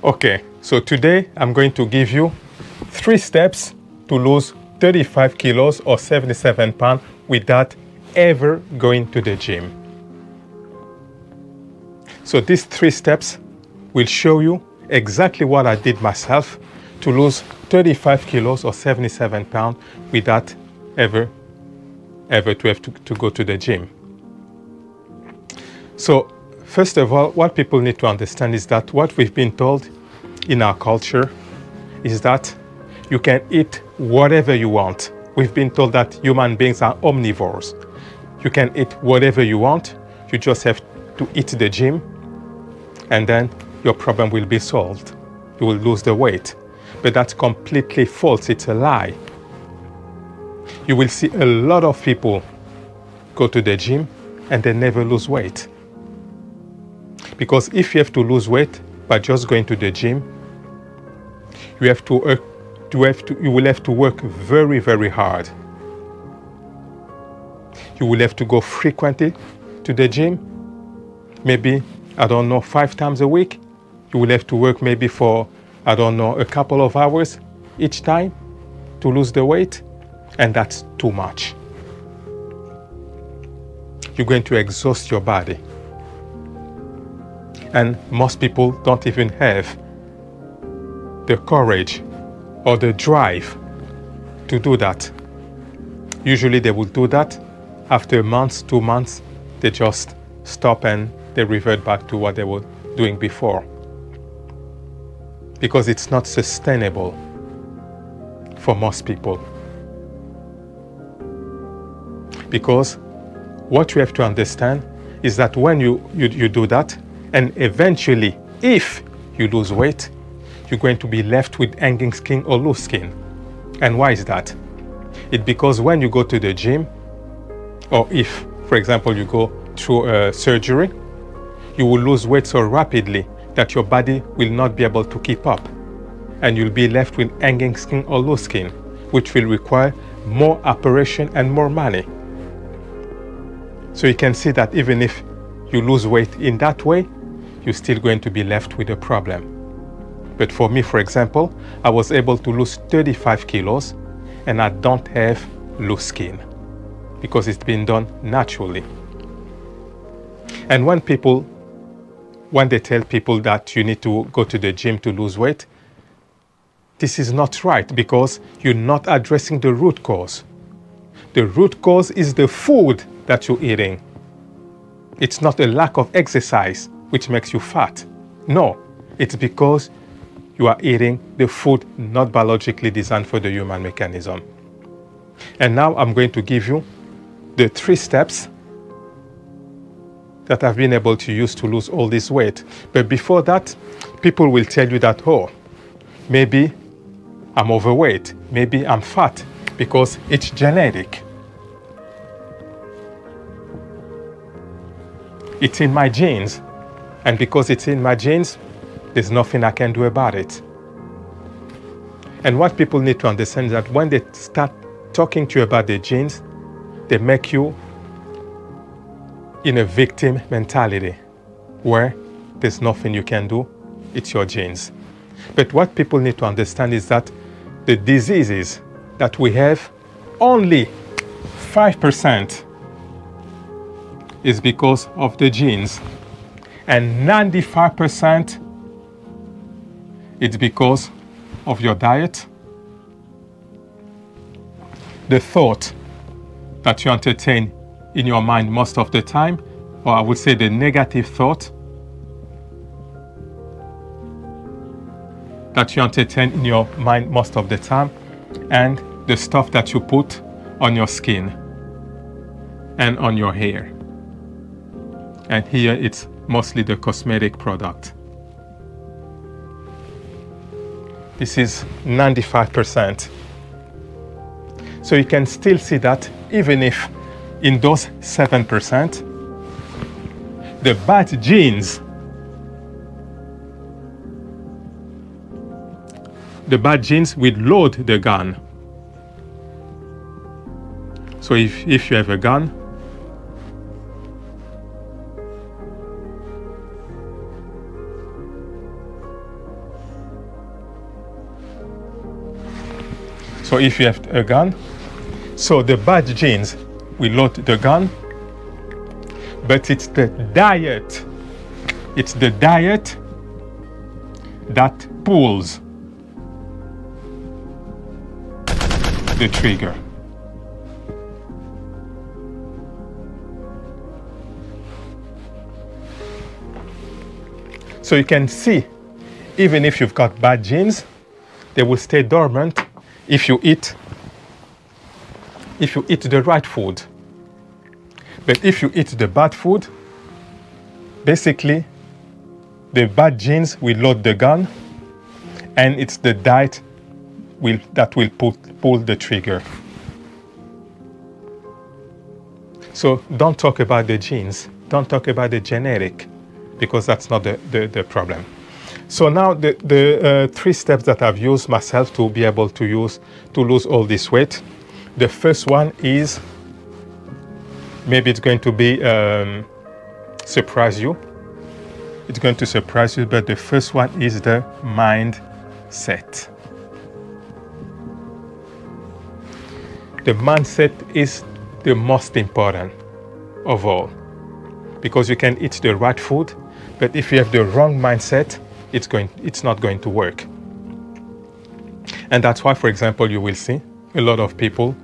Okay, so today I'm going to give you 3 steps to lose 35 kilos or 77 pounds without ever going to the gym. So these 3 steps will show you exactly what I did myself to lose 35 kilos or 77 pounds without ever to have to go to the gym. So first of all, what people need to understand is that what we've been told in our culture is that you can eat whatever you want. We've been told that human beings are omnivores. You can eat whatever you want. You just have to eat the gym, and then your problem will be solved. You will lose the weight. But that's completely false. It's a lie. You will see a lot of people go to the gym and they never lose weight. Because if you have to lose weight by just going to the gym, you will have to work very, very hard. You will have to go frequently to the gym, maybe, I don't know, 5 times a week. You will have to work maybe for, I don't know, a couple of hours each time to lose the weight, and that's too much. You're going to exhaust your body. And most people don't even have the courage or the drive to do that. Usually they will do that after months, 2 months, they just stop and they revert back to what they were doing before. Because it's not sustainable for most people. Because what you have to understand is that when you do that, and eventually, if you lose weight, you're going to be left with hanging skin or loose skin. And why is that? It's because when you go to the gym, or if, for example, you go through a surgery, you will lose weight so rapidly that your body will not be able to keep up. And you'll be left with hanging skin or loose skin, which will require more operation and more money. So you can see that even if you lose weight in that way, you're still going to be left with a problem. But for me, for example, I was able to lose 35 kilos and I don't have loose skin because it's been done naturally. And when they tell people that you need to go to the gym to lose weight, this is not right because you're not addressing the root cause. The root cause is the food that you're eating. It's not a lack of exercise which makes you fat. No, it's because you are eating the food not biologically designed for the human mechanism. And now I'm going to give you the 3 steps that I've been able to use to lose all this weight. But before that, people will tell you that, oh, maybe I'm overweight, maybe I'm fat, because it's genetic. It's in my genes. And because it's in my genes, there's nothing I can do about it. And what people need to understand is that when they start talking to you about their genes, they make you in a victim mentality where there's nothing you can do, it's your genes. But what people need to understand is that the diseases that we have, only 5% is because of the genes. And 95% it's because of your diet, the thought that you entertain in your mind most of the time, or I would say the negative thought that you entertain in your mind most of the time, and the stuff that you put on your skin and on your hair. And here it's mostly the cosmetic product. This is 95%. So you can still see that even if in those 7%, the bad genes, will load the gun. So if you have a gun, So if you have a gun, so the bad genes will load the gun, but it's the diet. It's the diet that pulls the trigger. So you can see, even if you've got bad genes, they will stay dormant if you eat the right food. But if you eat the bad food, basically the bad genes will load the gun, and it's the diet that will pull the trigger. So don't talk about the genes, don't talk about the genetic, because that's not the problem. So now the 3 steps that I've used myself to be able to use to lose all this weight. The first one is, maybe it's going to be surprise you. It's going to surprise you, but the first one is the mindset. The mindset is the most important of all, because you can eat the right food, but if you have the wrong mindset, it's not going to work. And that's why, for example, you will see a lot of people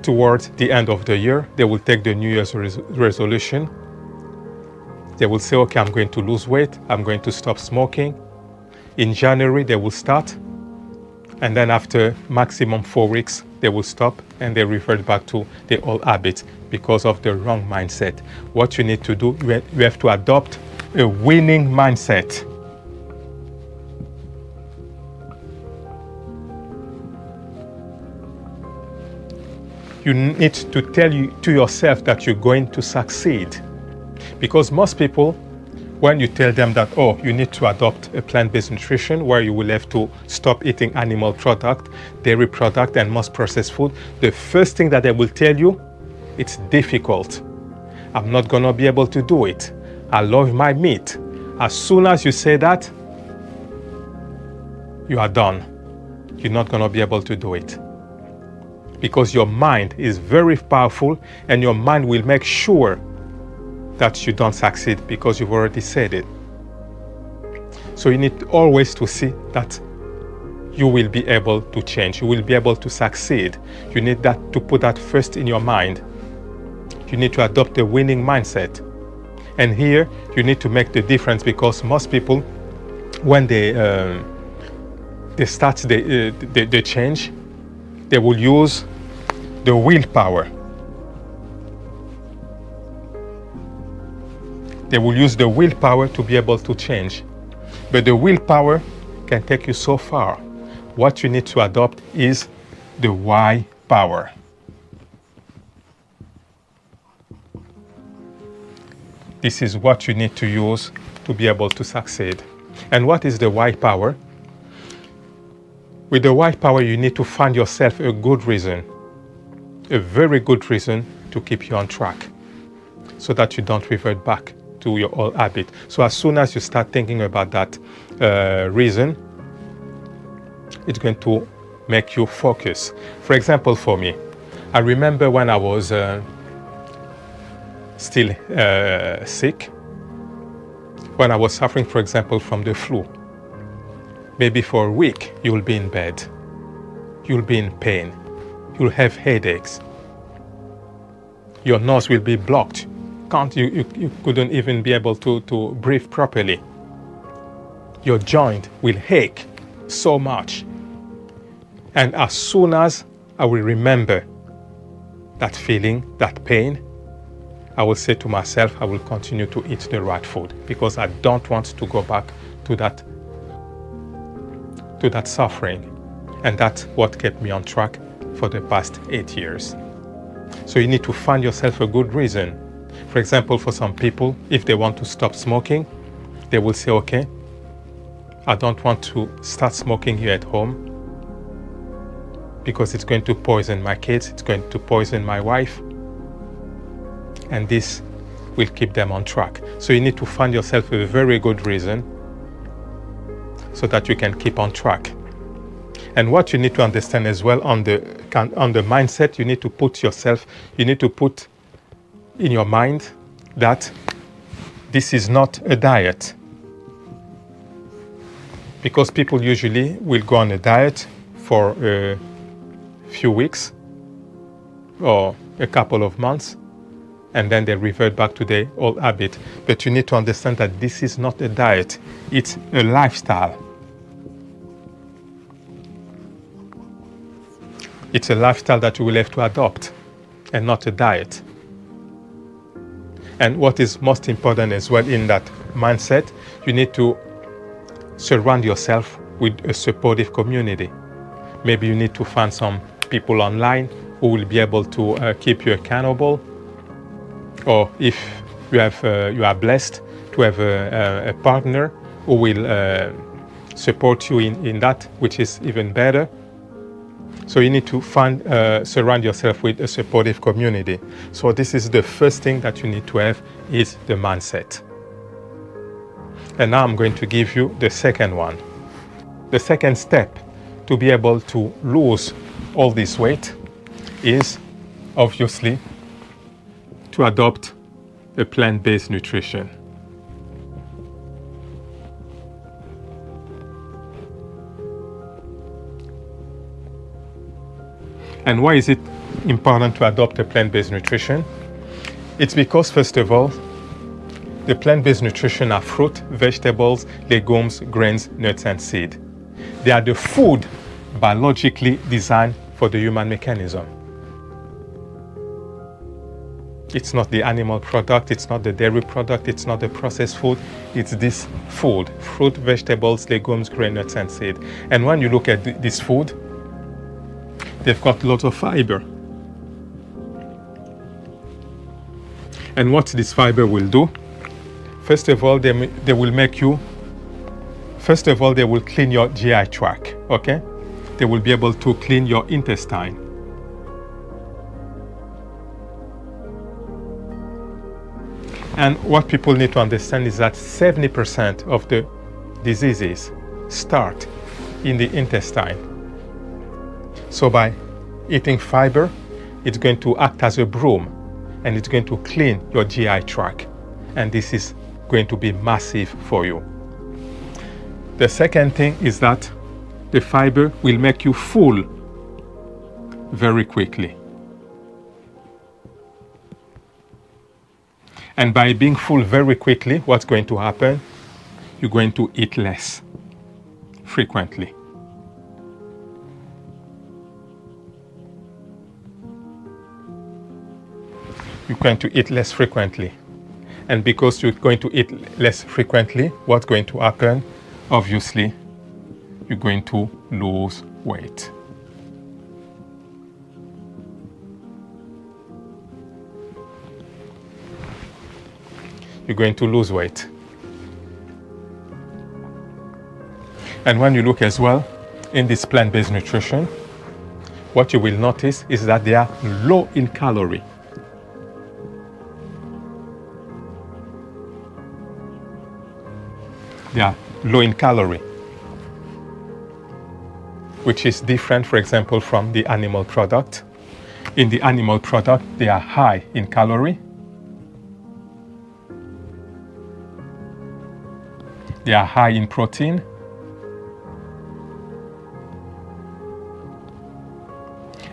towards the end of the year, they will take the New Year's resolution. They will say, okay, I'm going to lose weight, I'm going to stop smoking. In January, they will start, and then after maximum 4 weeks, they will stop and they revert back to their old habits because of the wrong mindset. What you need to do, you have to adopt a winning mindset. You need to tell to yourself that you're going to succeed. Because most people, when you tell them that, oh, you need to adopt a plant-based nutrition where you will have to stop eating animal product, dairy product, and most processed food, the first thing that they will tell you, it's difficult. I'm not gonna be able to do it. I love my meat. As soon as you say that, you are done. You're not gonna be able to do it. Because your mind is very powerful, and your mind will make sure that you don't succeed because you've already said it. So you need always to see that you will be able to change, you will be able to succeed. You need to put that first in your mind. You need to adopt a winning mindset. And here you need to make the difference, because most people, when they start the change, they will use the willpower. They will use the willpower to be able to change. But the willpower can take you so far. What you need to adopt is the why power. This is what you need to use to be able to succeed. And what is the why power? With the why power, you need to find yourself a good reason, a very good reason to keep you on track, so that you don't revert back to your old habit. So as soon as you start thinking about that reason, it's going to make you focus. For example, for me, I remember when I was still sick, when I was suffering, for example, from the flu. Maybe for a week, you'll be in bed, you'll be in pain, you'll have headaches, your nose will be blocked. You couldn't even be able to breathe properly. Your joint will ache so much. And as soon as I will remember that feeling, that pain, I will say to myself, I will continue to eat the right food, because I don't want to go back to that suffering. And that's what kept me on track for the past 8 years. So you need to find yourself a good reason. For example, for some people, if they want to stop smoking, they will say, okay, I don't want to start smoking here at home because it's going to poison my kids, it's going to poison my wife, and this will keep them on track. So you need to find yourself a very good reason so that you can keep on track. And what you need to understand as well on the mindset, you need to put in your mind that this is not a diet. Because people usually will go on a diet for a few weeks or a couple of months, and then they revert back to their old habit. But you need to understand that this is not a diet, it's a lifestyle. It's a lifestyle that you will have to adopt and not a diet. And what is most important as well in that mindset, you need to surround yourself with a supportive community. Maybe you need to find some people online who will be able to keep you accountable. Or if you are blessed to have a partner who will support you in that, which is even better. So you need to surround yourself with a supportive community. So this is the first thing that you need to have, is the mindset. And now I'm going to give you the second one. The second step to be able to lose all this weight is obviously to adopt a plant-based nutrition. And why is it important to adopt a plant-based nutrition? It's because, first of all, the plant-based nutrition are fruit, vegetables, legumes, grains, nuts, and seed. They are the food biologically designed for the human mechanism. It's not the animal product, it's not the dairy product, it's not the processed food, it's this food, fruit, vegetables, legumes, grains, nuts, and seed. And when you look at this food, they've got lots of fiber. And what this fiber will do, first of all, they will make you, first of all, they will clean your GI tract, okay? They will be able to clean your intestine. And what people need to understand is that 70% of the diseases start in the intestine. So by eating fiber, it's going to act as a broom and it's going to clean your GI tract. And this is going to be massive for you. The second thing is that the fiber will make you full very quickly. And by being full very quickly, what's going to happen? You're going to eat less frequently. You're going to eat less frequently. And because you're going to eat less frequently, what's going to happen? Obviously, you're going to lose weight. You're going to lose weight. And when you look as well in this plant-based nutrition, what you will notice is that they are low in calorie. They are low in calorie, which is different, for example, from the animal product. In the animal product, they are high in calorie. They are high in protein.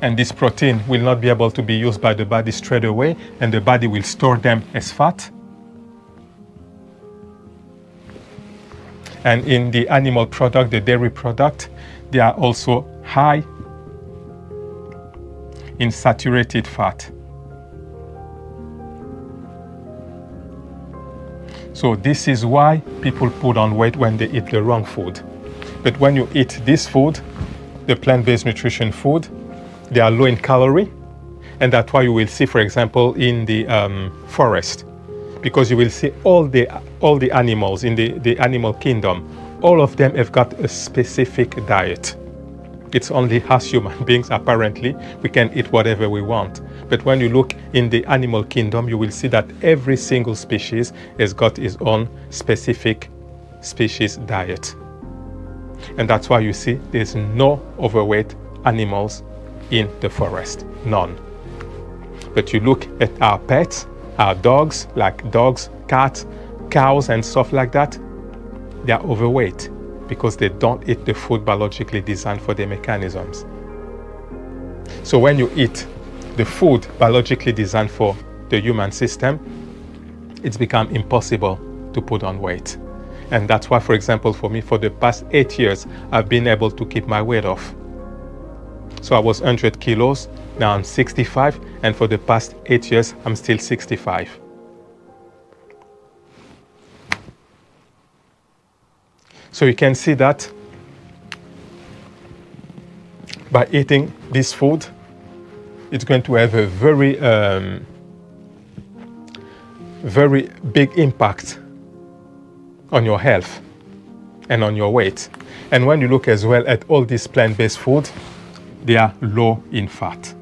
And this protein will not be able to be used by the body straight away, and the body will store them as fat. And in the animal product, the dairy product, they are also high in saturated fat. So this is why people put on weight when they eat the wrong food. But when you eat this food, the plant-based nutrition food, they are low in calorie, and that's why you will see, for example, in the forest, because you will see all the animals in the animal kingdom, all of them have got a specific diet. It's only us human beings, apparently, we can eat whatever we want. But when you look in the animal kingdom, you will see that every single species has got its own specific species diet. And that's why you see there's no overweight animals in the forest, none. But you look at our pets, our dogs, like dogs, cats, cows and stuff like that, they are overweight because they don't eat the food biologically designed for their mechanisms. So when you eat the food biologically designed for the human system, it's become impossible to put on weight. And that's why, for example, for me, for the past 8 years, I've been able to keep my weight off. So I was 100 kilos, now I'm 65, and for the past 8 years, I'm still 65. So you can see that by eating this food, it's going to have a very big impact on your health and on your weight. And when you look as well at all these plant-based food, they are low in fat.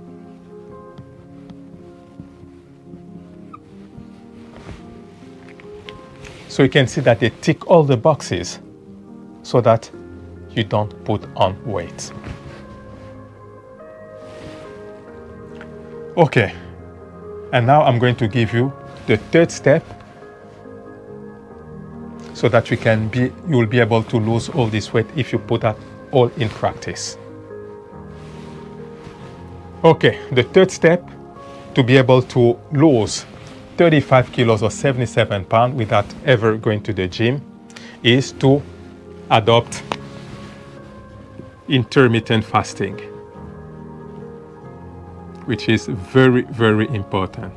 So you can see that they tick all the boxes so that you don't put on weight. Okay, and now I'm going to give you the third step so that you will be able to lose all this weight if you put that all in practice. Okay, the third step to be able to lose 35 kilos or 77 pounds without ever going to the gym is to adopt intermittent fasting, which is very, very important.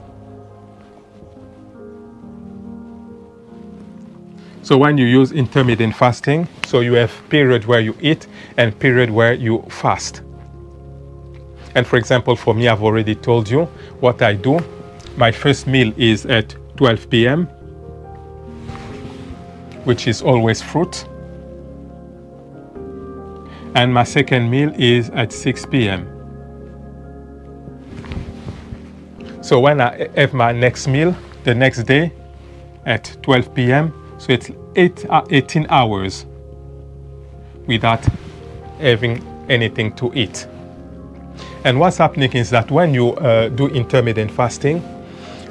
So when you use intermittent fasting, so you have period where you eat and period where you fast. And for example, for me, I've already told you what I do. My first meal is at 12 p.m., which is always fruit. And my second meal is at 6 p.m. So when I have my next meal, the next day at 12 p.m., so it's 18 hours without having anything to eat. And what's happening is that when you do intermittent fasting,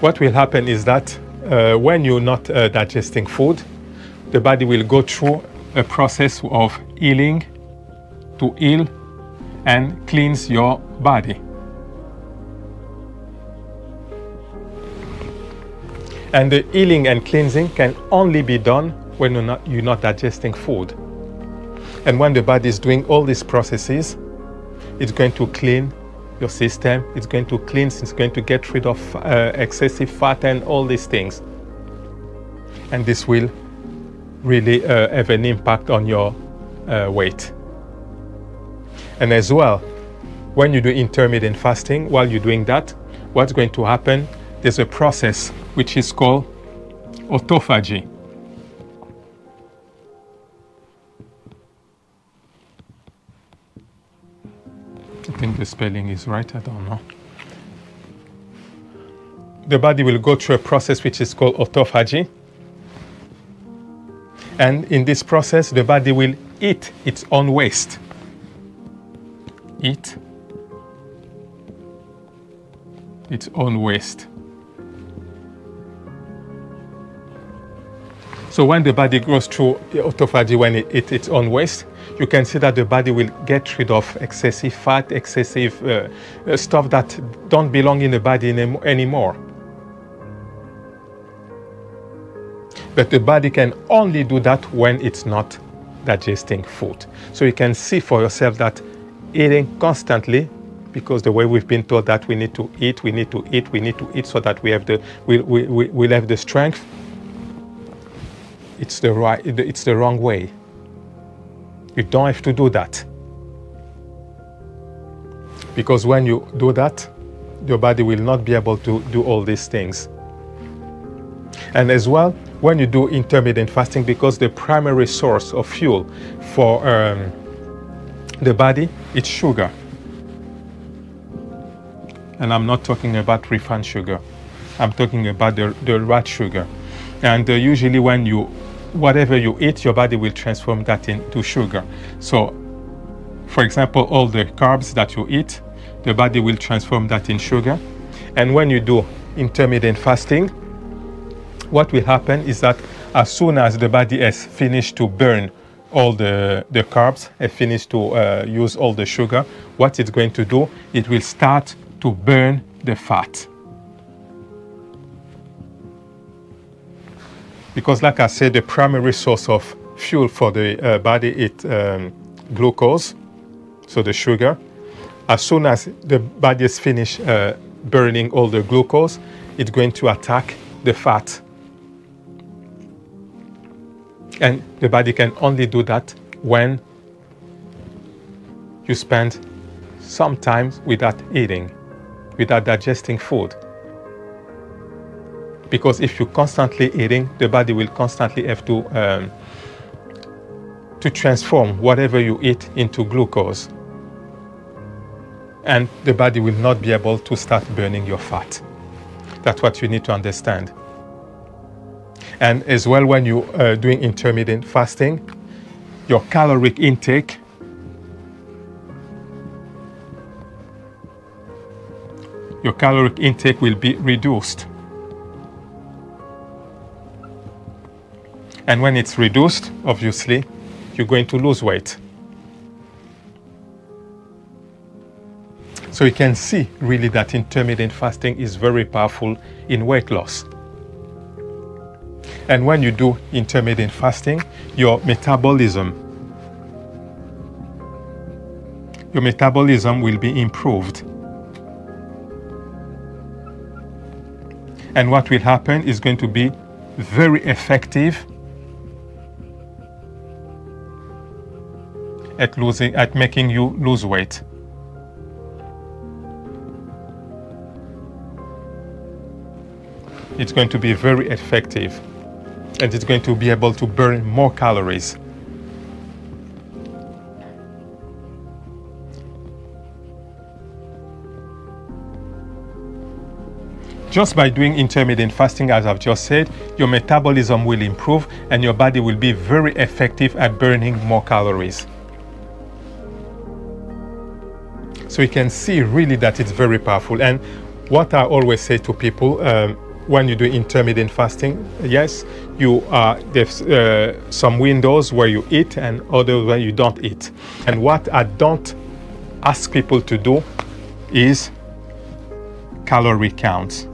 what will happen is that when you're not digesting food, the body will go through a process of healing to heal and cleanse your body. And the healing and cleansing can only be done when you're not digesting food. And when the body is doing all these processes, it's going to clean your system, it's going to cleanse, it's going to get rid of excessive fat and all these things. And this will really have an impact on your weight. And as well, when you do intermittent fasting, while you're doing that, what's going to happen, there's a process which is called autophagy. I think the spelling is right, I don't know. The body will go through a process which is called autophagy. And in this process, the body will eat its own waste. Eat its own waste. So when the body goes through autophagy, when it eats its own waste, you can see that the body will get rid of excessive fat, excessive stuff that don't belong in the body anymore. But the body can only do that when it's not digesting food. So you can see for yourself that eating constantly, because the way we've been told that we need to eat, we need to eat, we need to eat so that we'll have the strength. It's the wrong way. You don't have to do that. Because when you do that, your body will not be able to do all these things. And as well, when you do intermittent fasting, because the primary source of fuel for the body is sugar. And I'm not talking about refined sugar. I'm talking about the right sugar. And usually when you whatever you eat, your body will transform that into sugar. So, for example, all the carbs that you eat, the body will transform that in sugar. And when you do intermittent fasting, what will happen is that as soon as the body has finished to burn all the carbs, has finished to use all the sugar, what it's going to do, it will start to burn the fat. Because like I said, the primary source of fuel for the body is glucose, so the sugar. As soon as the body is finished burning all the glucose, it's going to attack the fat. And the body can only do that when you spend some time without eating, without digesting food. Because if you're constantly eating, the body will constantly have to transform whatever you eat into glucose. And the body will not be able to start burning your fat. That's what you need to understand. And as well, when you're doing intermittent fasting, your caloric intake will be reduced. And when it's reduced, obviously, you're going to lose weight. So you can see really that intermittent fasting is very powerful in weight loss. And when you do intermittent fasting, your metabolism will be improved. And what will happen is going to be very effective at making you lose weight. It's going to be very effective, and it's going to be able to burn more calories. Just by doing intermittent fasting, as I've just said, your metabolism will improve and your body will be very effective at burning more calories. So you can see really that it's very powerful. And what I always say to people, when you do intermittent fasting, yes, there's some windows where you eat and others where you don't eat. And what I don't ask people to do is calorie counts.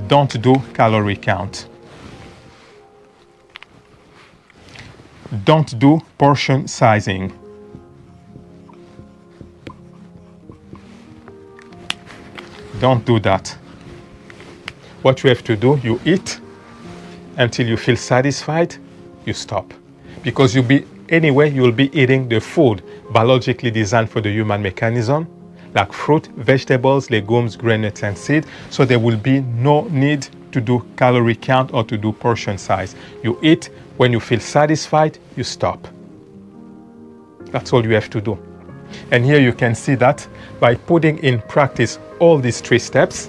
Don't do calorie count. Don't do portion sizing. Don't do that. What you have to do, you eat until you feel satisfied, you stop. Because you'll be eating the food biologically designed for the human mechanism, like fruit, vegetables, legumes, grain, nuts, and seeds. So there will be no need to do calorie count or to do portion size. You eat, when you feel satisfied, you stop. That's all you have to do. And here you can see that by putting in practice all these 3 steps,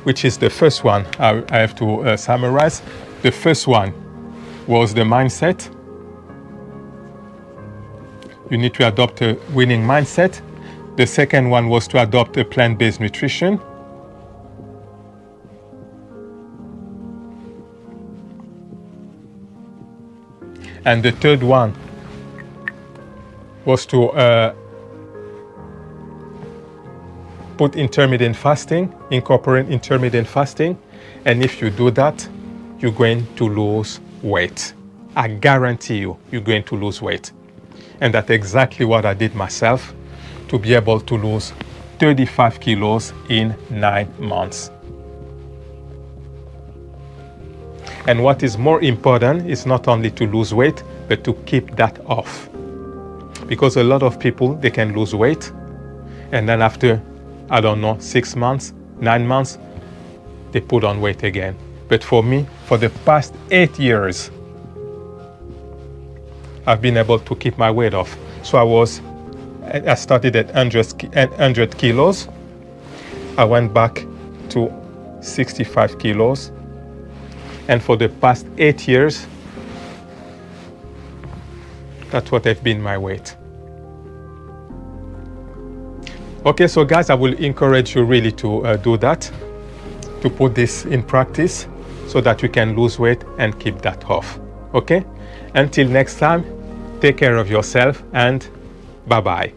which is the first one I have to summarize. The first one was the mindset. You need to adopt a winning mindset. The second one was to adopt a plant-based nutrition. And the third one was to put intermittent fasting, incorporate intermittent fasting. And if you do that, you're going to lose weight. I guarantee you, you're going to lose weight. And that's exactly what I did myself to be able to lose 35 kilos in 9 months. And what is more important is not only to lose weight, but to keep that off. Because a lot of people, they can lose weight, and then after, I don't know, 6 months, 9 months, they put on weight again. But for me, for the past 8 years, I've been able to keep my weight off. So I started at 100 kilos. I went back to 65 kilos. And for the past 8 years, that's what have been my weight. Okay, so guys, I will encourage you really to do that, to put this in practice so that you can lose weight and keep that off. Okay? Until next time, take care of yourself and bye-bye.